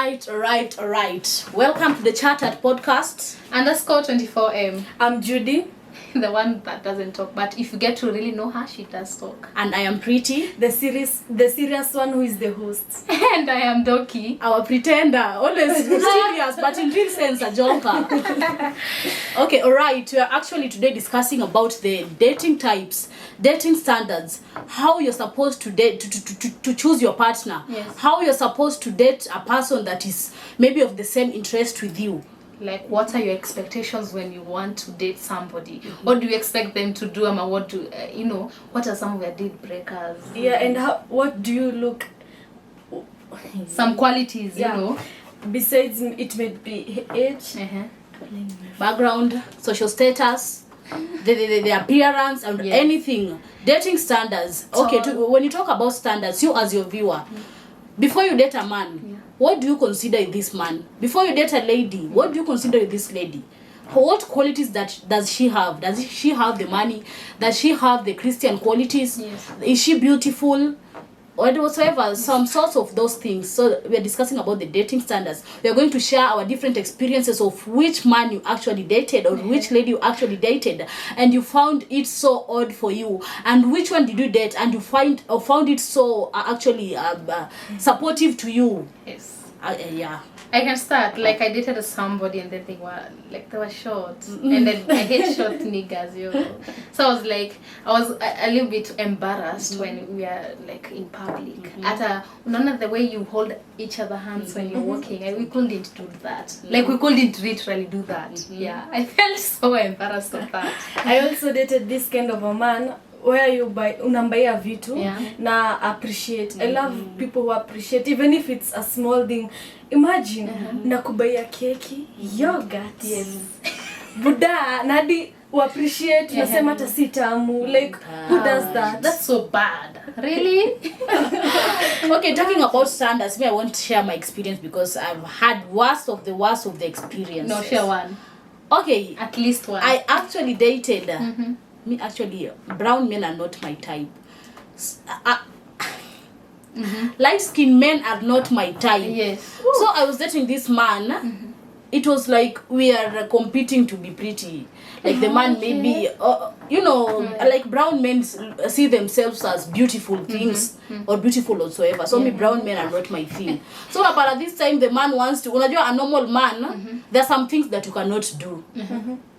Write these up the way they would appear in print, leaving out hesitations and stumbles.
Alright. Welcome to the Chattered Podcast. _24M. I'm Judy. The one that doesn't talk, but if you get to really know her, she does talk. And I am Pretty. The serious one who is the host. And I am Doki. Our pretender. Always serious, but in real sense a joker. Okay, alright. We are actually today discussing about the dating types, dating standards, how you're supposed to date, to choose your partner. Yes. How you're supposed to date a person that is maybe of the same interest with you. Like, what are your expectations when you want to date somebody? What do you expect them to do? What do what are some of their deal breakers? Yeah, and what do you look? Some qualities, Yeah. you know. Besides, it may be age, Background, social status, the appearance, and Yes. anything. Dating standards. Okay, when you talk about standards, you as your viewer, before you date a man, what do you consider in this man? Before you date a lady, what do you consider in this lady? What qualities does she have? Does she have the money? Does she have the Christian qualities? Yes. Is she beautiful? Or whatsoever, some sorts of those things. So we are discussing about the dating standards. We are going to share our different experiences of which man you actually dated or which lady you actually dated, and you found it so odd for you, and which one did you date and you found it so actually supportive to you. Yes. Yeah. I can start. Like, I dated somebody and then they were short. And then I hate short niggas, yo. So I was a little bit embarrassed when we are like in public. None of the way you hold each other hands when you're walking, and we couldn't do that. Like, we couldn't literally do that. Yeah. I felt so embarrassed of that. I also dated this kind of a man where you unambaya vitu na appreciate. I love people who appreciate, even if it's a small thing. Imagine nakubaya keki, yogurt, Yes. buda nadi appreciate, nasema hata si tamu. Like, who does that? That's so bad. Really? Okay, talking about standards, I won't share my experience because I've had worst of the experience. No, share one. Okay. At least one. I actually dated brown men are not my type. Light skinned men are not my type. Yes. So I was dating this man. It was like we are competing to be pretty. Like the man maybe, like brown men see themselves as beautiful things or beautiful whatsoever. So me, brown men are not my thing. So about this time, the man wants to, unajua a normal man, there are some things that you cannot do.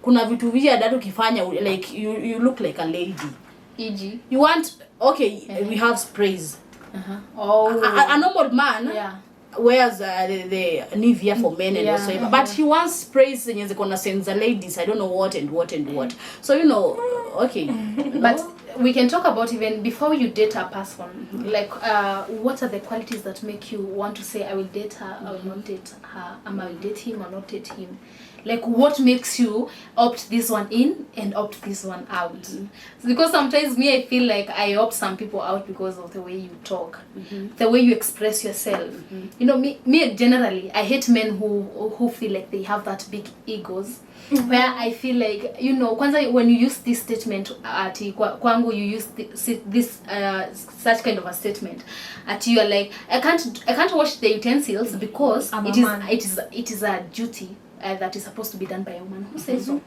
Kuna vitu vya that ukifanya, like you look like a lady. E.g. You want, we have sprays. Oh. A normal man wears the Nivea for men and whatsoever, but he wants sprays zenye ziko na senza ladies, I don't know what and what. So But we can talk about even before you date a person, like what are the qualities that make you want to say I will date her, I will not date her, I will date him or not date him. Like, what makes you opt this one in and opt this one out? Because sometimes I feel like I opt some people out because of the way you talk, the way you express yourself. You know, me generally, I hate men who feel like they have that big egos. Where I feel like, kwanza when you use this statement, kwangu you use this such kind of a statement, you are like, I can't wash the utensils because it is a duty that is supposed to be done by a woman. Who says so?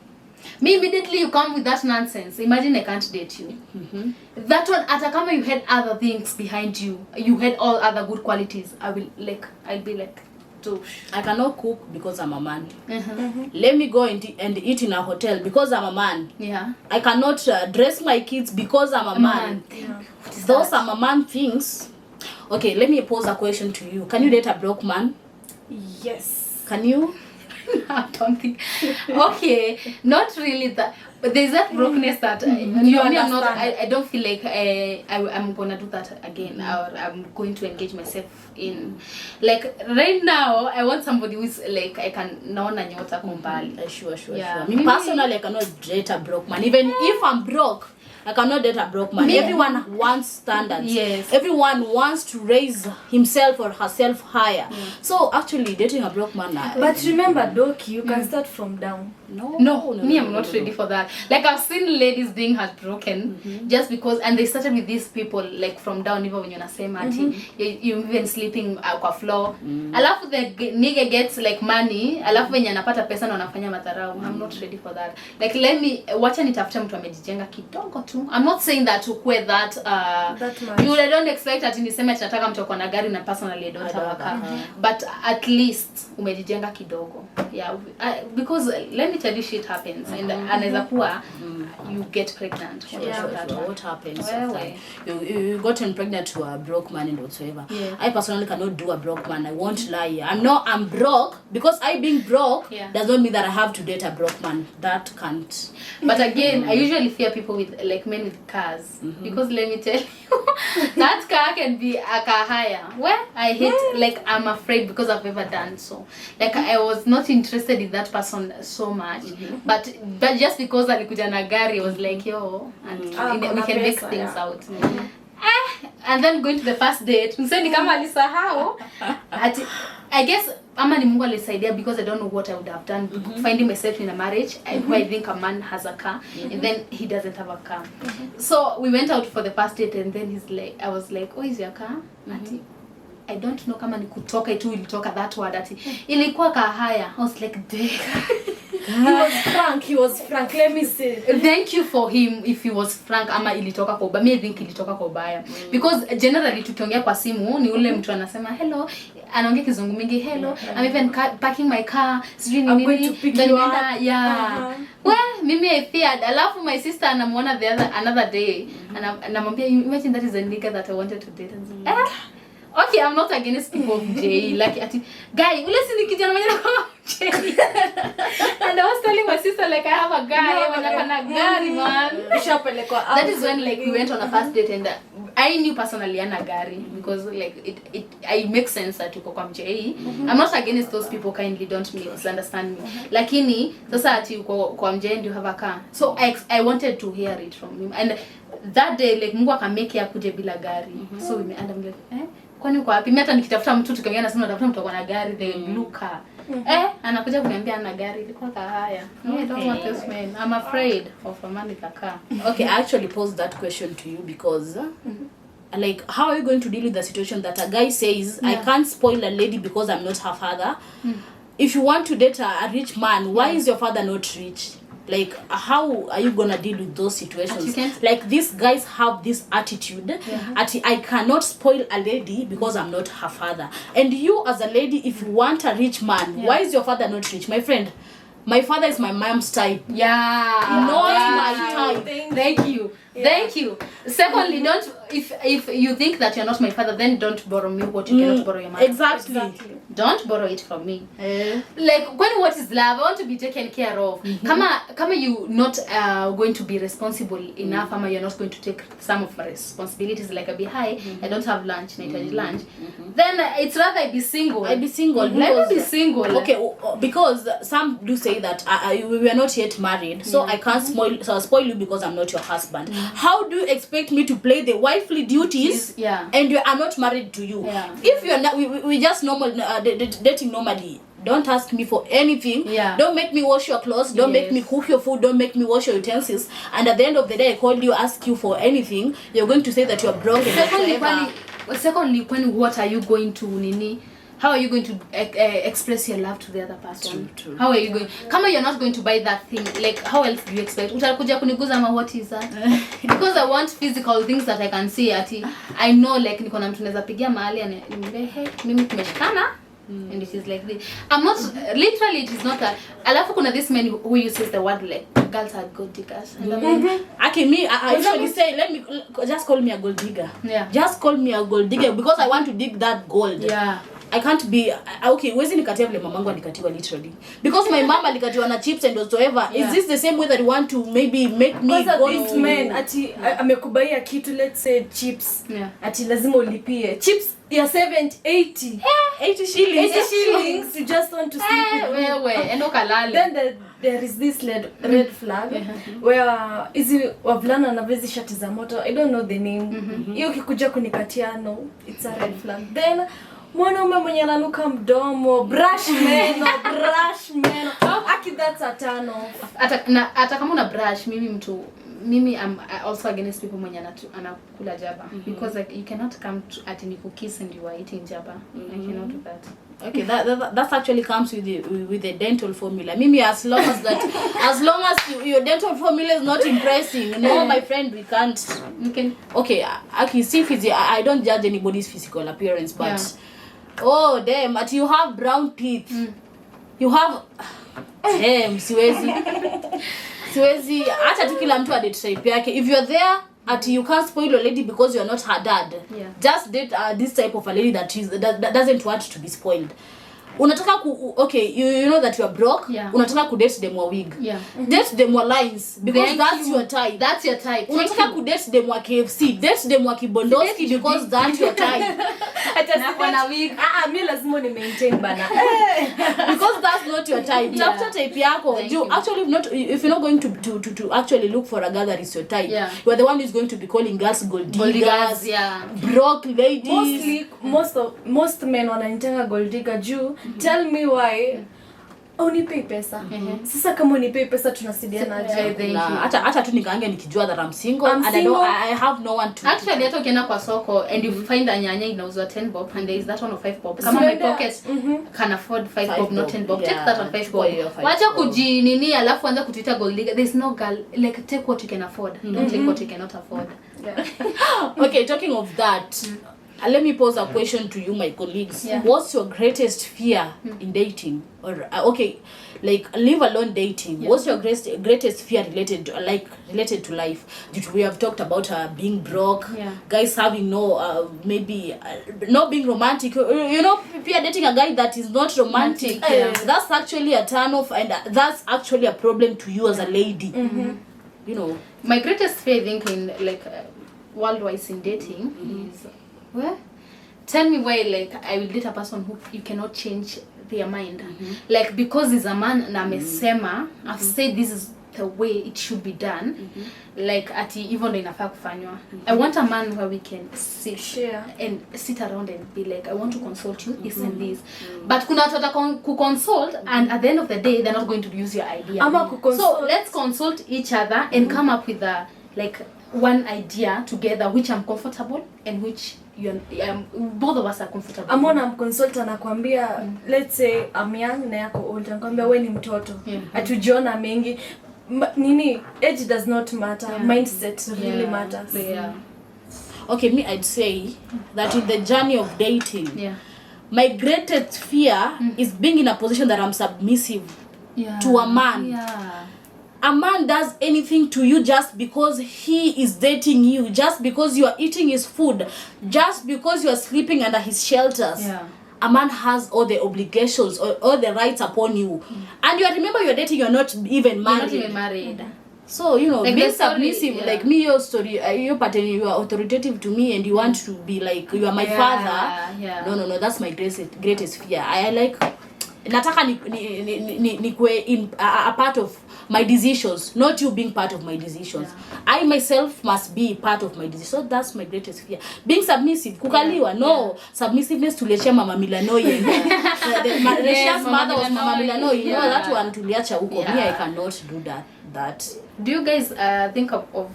Me, immediately you come with that nonsense. Imagine I can't date you. That one, atakama you had other things behind you, you had all other good qualities, I'll be like, I cannot cook because I'm a man. Let me go and eat in a hotel because I'm a man. Yeah. I cannot dress my kids because I'm a man. Yeah. Those are my man things. Okay, let me pose a question to you. Can you date a broke man? Yes. Can you? I don't think. Okay, not really that. But there's that brokenness that I don't feel like I'm gonna do that again, or I'm going to engage myself in. Like right now, I want somebody who's like I can naona nyota kumbali. Sure. Me personally, I cannot date a broke man. Even if I'm broke, I cannot date a broke man. Everyone wants standards. Yes. Everyone wants to raise himself or herself higher. So actually dating a broke man. But remember, Doki, you can start from down. No, me, I'm not ready for that. Like, I've seen ladies being heartbroken just because, and they started with these people like from down, even when you're same you even sleeping kwa floor. Alafu the nigga gets like money, alafu when anapata pesa na anafanya madharau. I'm not ready for that. Like, wacha nitafute mtu amejijenga kidogo tu. I'm not saying that ukwe that you don't expect that niseme tunataka mtu kwa na gari na personally I don't have a car. But at least umejijenga kidogo. Yeah, because let me tell you, shit happens and anaweza kuwa you get pregnant. What happens after you gotten pregnant to a broke man and whatsoever. I personally cannot do a broke man. I won't lie. I'm broke because I being broke does not mean that I have to date a broke man. That can't. But again, I usually fear people with like men with cars because let me tell you, that car can be a car hire. Well, I hate like I'm afraid because I've ever done so. Like I was not interested in that person so much, but just because alikuja na gari, I was like, yo, and we can make things out. And then going to the first date, mseni kama alisahau. I guess ama ni Mungu alisaidia because I don't know what I would have done finding myself in a marriage where I think a man has a car and then he doesn't have a car. So we went out for the first date and then I was like, oh, is your car? I don't know kama ni kutoka itu ilitoka that word ati ilikuwa kahaya. I was like, he was frank, let me say. Thank you for him if he was frank ama ilitoka kwa ubaya. Me think ilitoka kwa ubaya because generally tukiongea kwa simu ni ule mtu anasema hello, anaongea kizungu mingi, hello, I'm even parking my car, sijui ni nini, well, mimi I feared. Alafu my sister anamuona another day anamwambia, imagine that is a nigga that I wanted to date. And okay, I'm not against people of J. Like, guy, listen to kijana mwenye kwa J. And I was telling my sister, like, I have a guy, man. That is when, like, we went on a first date and I knew personally ana gari because, like, it makes sense that you go kwa J. I'm not against those people, kindly don't misunderstand me. Lakini, sasa ati kwa J and you have a car. So I wanted to hear it from him. And that day, like, Mungu akamake ya kuje bila gari. So we and I'm like, kwani uko wapi? Mimi hata nikitafuta mtu tukaongea nasema natafuta mtu kwa na gari, the blue car. Anakuja kuniambia ana gari, ilikuwa kahaya. I don't want this man. I'm afraid of a man with a car. Okay, I actually posed that question to you because like, how are you going to deal with the situation that a guy says, I can't spoil a lady because I'm not her father? If you want to date a rich man, why is your father not rich? Like, how are you gonna deal with those situations? Like, these guys have this attitude I cannot spoil a lady because I'm not her father. And you as a lady, if you want a rich man, why is your father not rich? My friend, my father is my mom's type. Not my type. Thank you. Thank you. Secondly, don't if you think that you're not my father, then don't borrow me what you cannot borrow your mother. Exactly. Don't borrow it from me. Like, what is love? I want to be taken care of. Kama you not going to be responsible enough, ama you're not going to take some of my responsibilities, like I be high, I don't have lunch, lunch. Then it's rather I be single. I be single. Let me be single. Okay, because some do say that we are not yet married, so I can't spoil you because I'm not your husband. How do you expect me to play the wifely duties and I'm not married to you? If you're not, we just normal dating normally. Don't ask me for anything. Don't make me wash your clothes. Don't make me cook your food. Don't make me wash your utensils. And at the end of the day, I call you, ask you for anything. You're going to say that you're broke. Secondly, what are you going to nini? How are you going to express your love to the other person? True. How are you going? Kama you're not going to buy that thing, like, how else do you expect? Utakuja kuniguza ama what is that? Because I want physical things that I can see. I know, like, niko na mtu naweza pigia mahali and hey, mimi tumeshikana. And it is like this. I'm not literally, it is not that. Alafu kuna this man who uses the word like girls are gold diggers. Okay, me, I usually say, just call me a gold digger. Just call me a gold digger because I want to dig that gold. I can't be okay, wezi nikatia vile mamangu alikatiwa literally. Because my mom alikatiwa na chips and whatsoever. Is this the same way that you want to maybe make me go this man ati amekubaia kitu, let's say chips. Ati lazima ulipie. Chips ya 80 shillings. You just want to sleep with wewe endo kalale. Then there is this red flag where hizi wavulana na vezi shati za moto. I don't know the name. Hiyo kikuja kunikatia, no, it's a red flag. Then mwanaume mwenye ananuka mdomo, brush meno. Aki, that's a turn off. Hata kama una brush, mimi I'm also against people mwenye anakula jaba. Because like you cannot come at me for kiss and you are eating jaba. I cannot do that. Okay, that actually comes with the dental formula. Mimi, as long as your dental formula is not impressing, no, my friend, we can't. You can. Okay, Aki, see, I don't judge anybody's physical appearance, but oh damn, but you have brown teeth. You have damn, siwezi. Acha tu kila mtu ade type yake. If you're there, you can't spoil a lady because you're not her dad. Just date this type of a lady that doesn't want to be spoiled. Unataka okay, you know that you are broke. Unataka ku date them wa wig. Date them wa lines because that's your type. That's your type. Unataka ku date them wa KFC. Date them wa Kibondoski because that's your type. Na kwa wig. Mimi lazima ni maintain bana. Because that's not your type. Tafuta type yako. Actually if you're not going to actually look for a girl that is your type, you are the one who's going to be calling girls gold diggers. Broke ladies. Most men wananitanga gold digger juu. Tell me why. Unipei pesa. Sasa kama unipei pesa tunasaidiana aje? Hata tu nikaange nikijua that I'm single and I have no one to. Actually hata ukienda kwa soko and you find a nyanya inauzwa 10 bob and there is that one of 5 bob. Kama my pocket can afford 5 bob not 10 bob. Take that on 5 bob. Wacha kujinini alafu anza kutuita gold digger. There's no girl, like take what you can afford. Don't take what you cannot afford. Okay, talking of that, let me pose a question to you, my colleagues. What's your greatest fear in dating? Or okay, like leave alone dating. What's your greatest fear related to life? We have talked about being broke, guys having maybe not being romantic. You know, fear dating a guy that is not romantic. That's actually a turn off, and that's actually a problem to you as a lady. You know, my greatest fear, I think, in like worldwide in dating is. Well, tell me why like I will date a person who you cannot change their mind. Like because he's a man na amesema, I've said this is the way it should be done. Like ati even though inafaa kufanywa. I want a man where we can sit around and be like, I want to consult you this and this. But kuna watu consult and at the end of the day they're not going to use your idea. So let's consult each other and come up with a like one idea together which I'm comfortable and which both of us are comfortable. Amona mconsulta nakwambia let's say I'm young na yako old, nakwambia wewe ni mtoto. Atujiona mengi. Nini, age does not matter. Mindset really matters. Okay, me I'd say that in the journey of dating, my greatest fear is being in a position that I'm submissive to a man. A man does anything to you just because he is dating you, just because you are eating his food, just because you are sleeping under his shelters. A man has all the obligations, all the rights upon you. And you remember you're dating, you're not even married. So, you know, like being submissive, like me, your story, you are authoritative to me and you want to be like, you are my father. No, that's my greatest fear. I like, nataka nikwe in a part of my decisions, not you being part of my decisions. I myself must be part of my decisions. So that's my greatest fear. Being submissive, kukaliwa, no. Submissiveness tuliachia Mama Milanoye. Risha's mother was Mama Milanoye. You know, that one tuliacha huko. Me, I cannot do that. Do you guys think of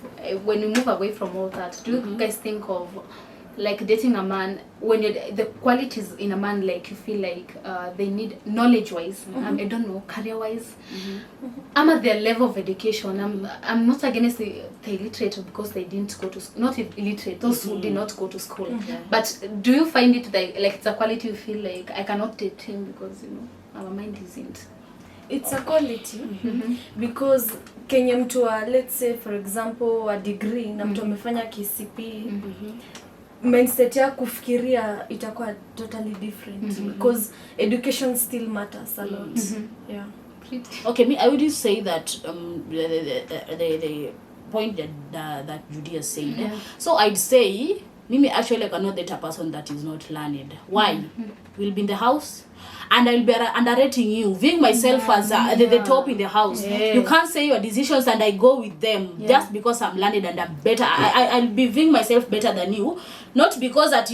when you move away from all that, do you guys think of like dating a man when the qualities in a man, like you feel like they need knowledge wise, I don't know, career wise, I'm at their level of education. I'm not against the illiterate because they didn't go to school, not illiterate, those who did not go to school. But do you find it like it's a quality you feel like I cannot date him because you know our mind isn't? It's a quality because kenye mtu wa, let's say for example a degree na mtu amefanya KCP mindset ya kufikiria itakuwa totally different because education still matters a lot. Yeah. Okay, me, I would say that the point that Judy has said. Yeah. So I'd say, Mimi actually I cannot date a person that is not learned. Why? We'll be in the house and I'll be underrating you, viewing myself as the top in the house. Yeah. You can't say your decisions and I go with them just because I'm learned and I'm better. I'll be viewing myself better than you, not because I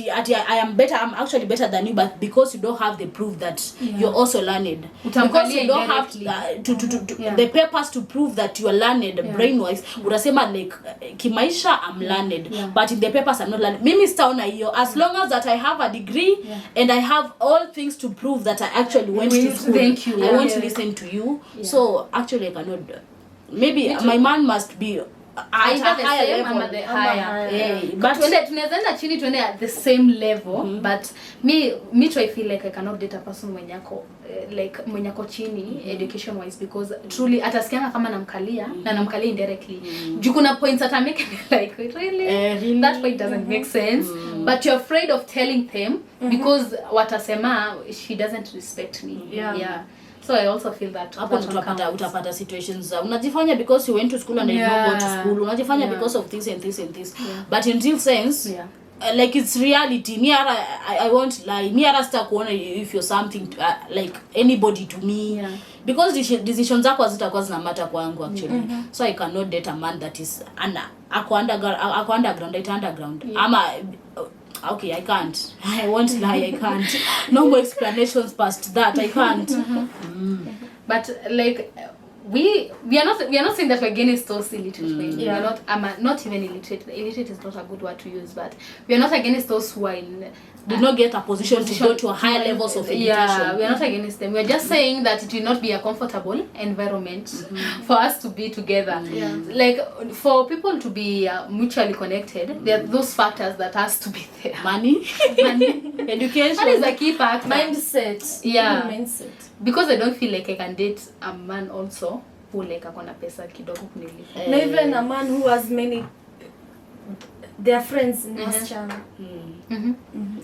am better, I'm actually better than you, but because you don't have the proof that you're also learned. Because you don't have the papers to prove that you are learned brain-wise. Urasema like kimaisha I'm learned, but in the papers I'm not learned. Mimi sitaona hiyo as long as that I have a degree and I have all things to prove that I actually went to school. Thank you. I won't listen to you. So actually I cannot. Maybe my man must be at a higher level. The higher. But tunaweza enda chini tuende at the same level, but me I feel like I cannot date a person mwenye ako mwenye ako chini education wise, because truly atasikianga kama namkalia na namkalia indirectly. Juu kuna points that I make like really that point doesn't make sense, but you're afraid of telling them because watasema she doesn't respect me. Yeah. So I also feel that hapo utapata situations unajifanya because you went to school and you not go to school, unajifanya because of this and this and this, but in real sense like it's reality. Me I won't lie, me start kuona if you're something to, like anybody to me, because decisions zako zitakuwa zina matter kwangu actually. So I cannot date a man that is ako underground. Ama okay, I can't. I won't lie, I can't. No more explanations past that. I can't. But like we are not saying that we're against those illiterate men. We are not even illiterate. Illiterate is not a good word to use, but we are not against those who are did not get a position to go to a higher levels of education. Yeah, we are not against them. We are just saying that it will not be a comfortable environment for us to be together. Like for people to be mutually connected, there are those factors that has to be there. Money, education. That is a key factor. Mindset. Yeah. Mindset. Because I don't feel like I can date a man also who like akona pesa kidogo kunilipa. Not even a man who has many their friends in wasichana.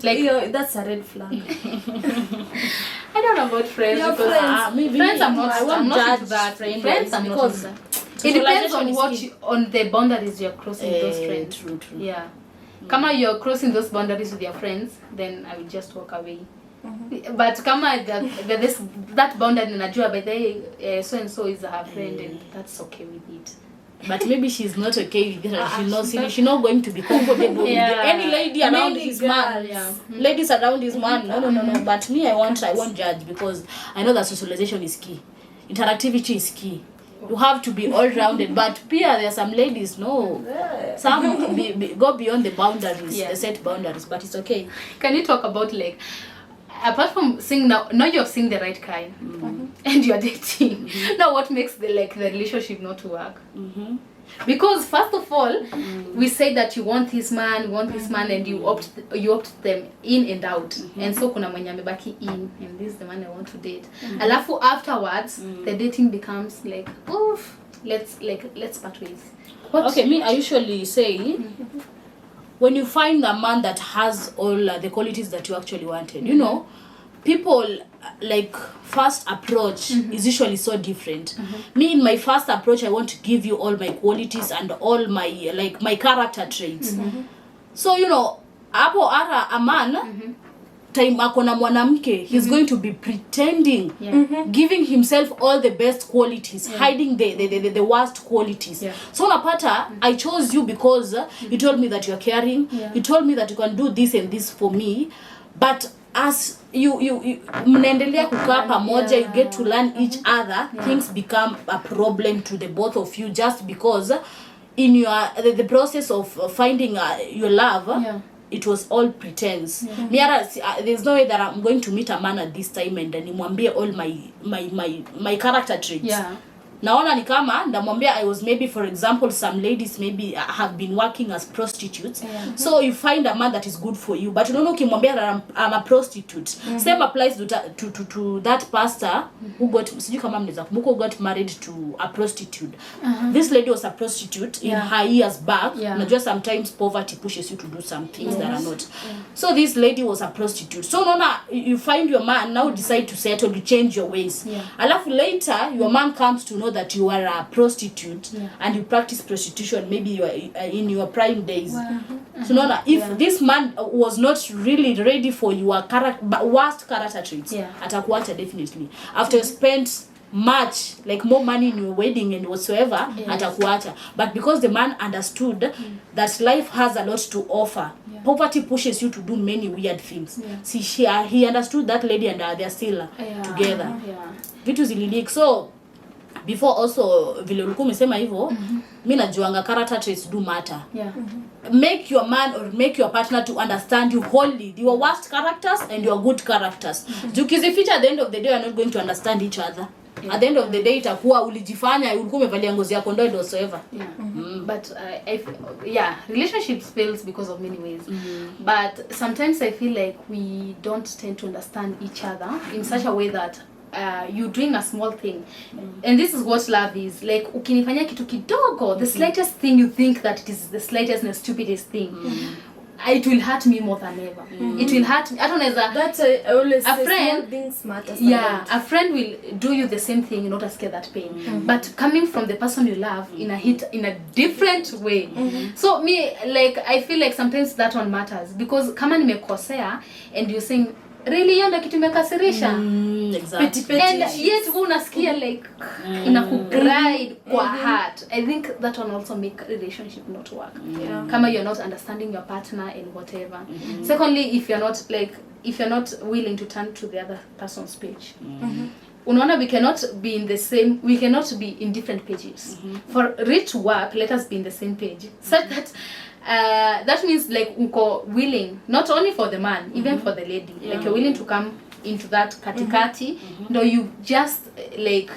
Like that's a red flag. I don't know about friends. Your because friends I'm not. I won't judge judge that. Friends I'm not because into that. It depends on what on the boundaries you're crossing with those friends. True. Yeah. Kama you're crossing those boundaries with your friends, then I will just walk away. But kama that boundary najua by the so and so is her friend and that's okay with it. But maybe she's not okay with it. She's not going to be comfortable with any lady around his man. Ladies around his man. No. But me, I won't judge because I know that socialization is key. Interactivity is key. You have to be all rounded. But there are some ladies, some go beyond the boundaries, the set boundaries. But it's okay. Can you talk about like, apart from seeing now you're seeing the right kind and you're dating, now what makes the relationship not work? Because first of all, we say that you want this man, and you opt them in and out, and so kuna mwenye amebaki in, and this is the man I want to date. Alafu afterwards, the dating becomes like, oof, let's part ways. Okay, me I usually say, when you find a man that has all the qualities that you actually wanted, you know, people like first approach is usually so different. Me in my first approach, I want to give you all my qualities and all my my character traits. So you know, hapo ara a man time akona mwanamke, he's going to be pretending, giving himself all the best qualities, hiding the worst qualities. So unapata, I chose you because you told me that you're caring, you told me that you can do this and this for me, but as you mnaendelea kukaa pamoja, you get to learn each other, things become a problem to the both of you just because in your the process of finding your love, it was all pretense. There's no way that I'm going to meet a man at this time and nimwambie all my character traits. naona ni kama ndamwambia I was maybe, for example, some ladies maybe have been working as prostitutes. So you find a man that is good for you, but unaona ukimwambia I'm a prostitute. Same applies to that pastor who got, sijui kama mnaweza kumbuka, who got married to a prostitute. This lady was a prostitute in her years back. Unajua sometimes poverty pushes you to do some things that are not. So this lady was a prostitute. So unaona you find your man now decide to settle, you change your ways. Alafu later your man comes to know that you are a prostitute and you practice prostitution, maybe you are in your prime days. So unaona if this man was not really ready for your worst character traits, atakuacha definitely. After you spent much, like more money in your wedding and whatsoever, atakuacha. But because the man understood that life has a lot to offer, poverty pushes you to do many weird things. See, he understood that lady and they're still together. Vitu zililik. So before also vile ulikuwa umesema hivyo, mimi najuanga character traits do matter. Make your man or make your partner to understand you wholly, your worst characters and your good characters. Ukizificha, at the end of the day you are not going to understand each other. At the end of the day itakuwa ulijifanya ulikuwa umevalia ngozi ya kondoo whatsoever. But relationships fails because of many ways. But sometimes I feel like we don't tend to understand each other in such a way that you doing a small thing, and this is what love is like. Ukinifanyia kitu kidogo, the slightest thing you think that it is the slightest and stupidest thing, it will hurt me more than ever. It will hurt me. I don't know that's I always a say friend, small things matter. A friend will do you the same thing, not scare that pain, but coming from the person you love in a different way. So me, like, I feel like sometimes that one matters, because kama nimekosea and you're saying really hiyo ndio kitu imekasirisha, exactly. And yet unasikia like inakugride kwa heart. I think that one also make relationship not work. Kama you're not understanding your partner and whatever. Secondly, if you're not willing to turn to the other person's page. Unaona, we cannot be in different pages. For it to work, let us be in the same page, such that that means like uko willing, not only for the man, even for the lady, like you're willing to come into that katikati, no, you just like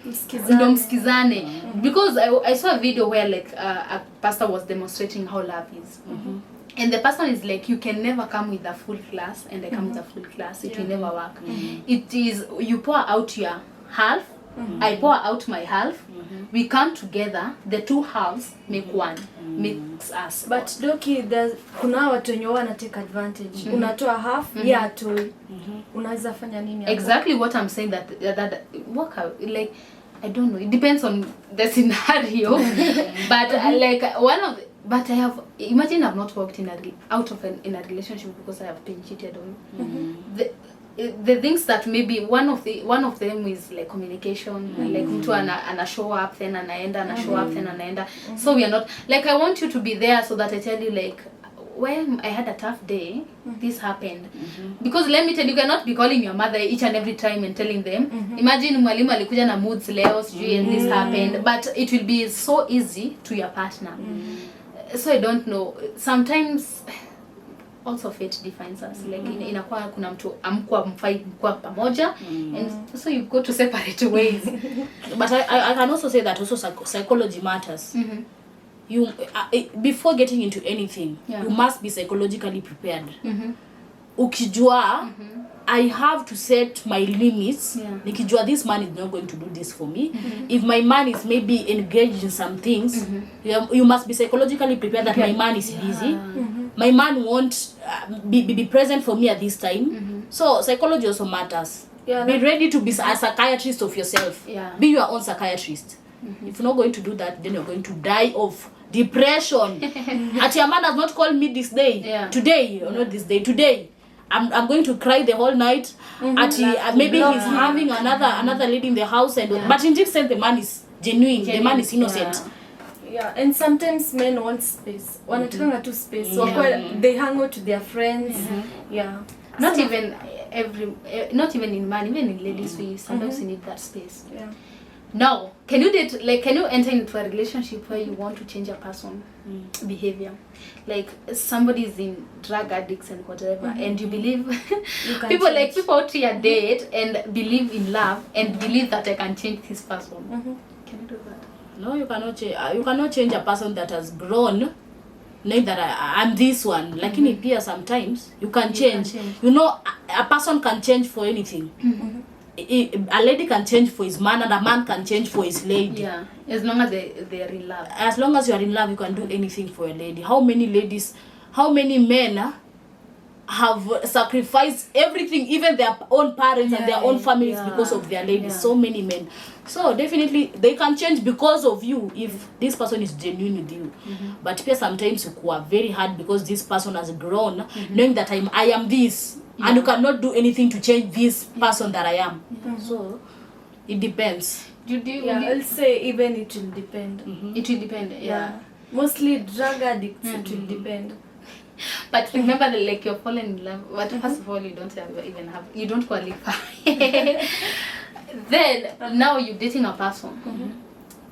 mskizane. Because I saw a video where like a pastor was demonstrating how love is. And the person is like, you can never come with a full class and I come with a full class. It will never work. It is, you pour out your half, I pour out my half, we come together, the two halves make one, makes us. But Doki, kuna watu wenye wana take advantage. Unatoa half, atoi. Unaweza fanya nini? Exactly what I'm saying, that work out, like, I don't know, it depends on the scenario. But but I have, imagine I've not worked in a relationship because I have been cheated on. The things that maybe one of them is like communication, like mtu ana show up then anaenda, ana show up then anaenda. So we are not, like, I want you to be there so that I tell you like, when I had a tough day, this happened. Because let me tell you, cannot be calling your mother each and every time and telling them, imagine mwalimu alikuja na moods leo sijui and this happened, but it will be so easy to your partner. So I don't know, sometimes also fate defines us, like inakuwa kuna mtu amkuwa mfai mkuwa pamoja, and so you go to separate ways. But I can also say that also psychology matters. You before getting into anything, you must be psychologically prepared. Ukijua I have to set my limits. Nikijua this man is not going to do this for me. If my man is maybe engaged in some things, you must be psychologically prepared that my man is busy. My man won't be present for me at this time. So psychology also matters. Be ready to be a psychiatrist of yourself. Be your own psychiatrist. If you're not going to do that, then you're going to die of depression. At your man has not called me this day. Today, or not this day. Today, I'm going to cry the whole night. Maybe he's having another lady in the house, but in this sense, the man is genuine. The man is innocent. And sometimes men want space. Wanatakanga tu space. So they hang out to their friends. Not even in man, even in ladies, we sometimes we need that space. Now, can you enter into a relationship where you want to change a person behavior? Like somebody is in drug addicts and whatever, and you believe people out here date and believe in love and believe that I can change this person. Can you do that? No, you cannot change. You cannot change a person that has grown. Knowing that I'm this one. Like in Pia, sometimes you can change. You know, a person can change for anything. A lady can change for his man, and a man can change for his lady. Yeah, as long as they are in love. As long as you are in love, you can do anything for a lady. How many men have sacrificed everything, even their own parents and their own families because of their ladies? Yeah. So many men. So definitely they can change because of you if this person is genuine with you. But sometimes you are very hard because this person has grown, knowing that I am this. And you cannot do anything to change this person that I am. So it depends. I'll say even it will depend. It will depend. Yeah. Mostly drug addicts. It will depend. But remember, like you're falling in love. But first of all, you don't qualify. Then now you're dating a person.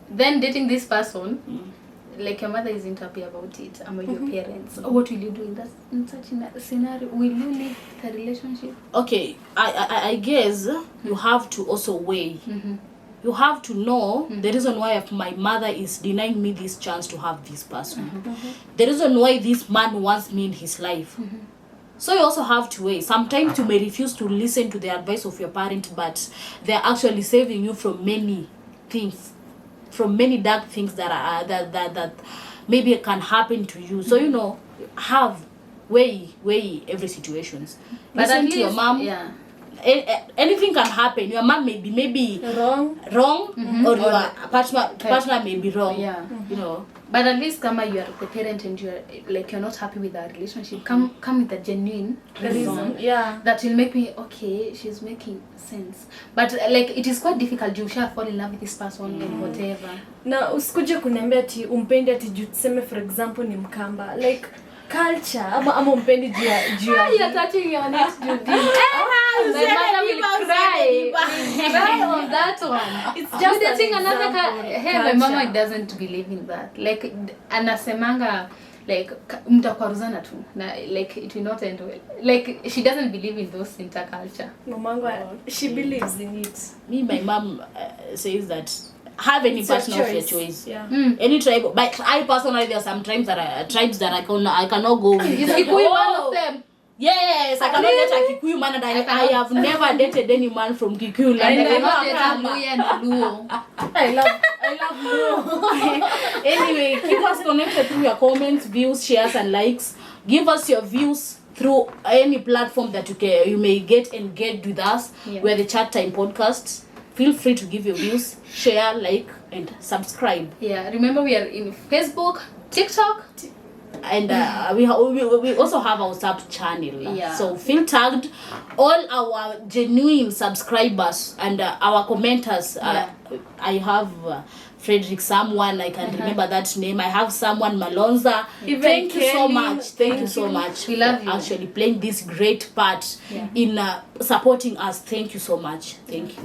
Then dating this person. Like your mother isn't happy about it, or your parents. What will you do in such a scenario? Will you leave the relationship? Okay, I guess you have to also weigh. You have to know the reason why my mother is denying me this chance to have this person. The reason why this man wants me in his life. So you also have to weigh. Sometimes you may refuse to listen to the advice of your parent, but they're actually saving you from many things. From many dark things that maybe can happen to you. So weigh every situations. But Listen at to your least, mom. Anything can happen. Your mom may be maybe wrong, or your partner may be wrong. Yeah. But at least come you are the parent and you're not happy with our relationship. Come with a genuine reason. That will make me okay, she's making sense. But it is quite difficult. You shall fall in love with this person and whatever. Na usikuje kuniambia ati umpendi ati juu tuseme for example ni Mkamba. Like culture ama umpendi juu you're touching your next duty. My mother will cry on that one. It's just dating another my mama doesn't believe in that. Like anasemanga mtakwaruzana tu na it will not end well. Like she doesn't believe in those interculture. Mamangu she believes in it. My mom says that have any partner of your choice. Any tribe. But I personally, there are some tribes that I cannot go with. Is Kikuyu one of them? Yes, I cannot date a Kikuyu man, and I have never dated any man from Kikuyu land. I cannot date a Luo and Luo. I love Luo. Anyway, keep us connected through your comments, views, shares, and likes. Give us your views through any platform that you may get engaged with us. We're the Chat Time Podcast. Feel free to give your views, share, like, and subscribe. Remember we are in Facebook, TikTok, and we also have our sub channel. So feel tagged. All our genuine subscribers and our commenters. I have Frederick someone, I can't remember that name. I have someone Malonza. Thank you so much. Thank you so much. We love you. Actually playing this great part in supporting us. Thank you so much. Thank you.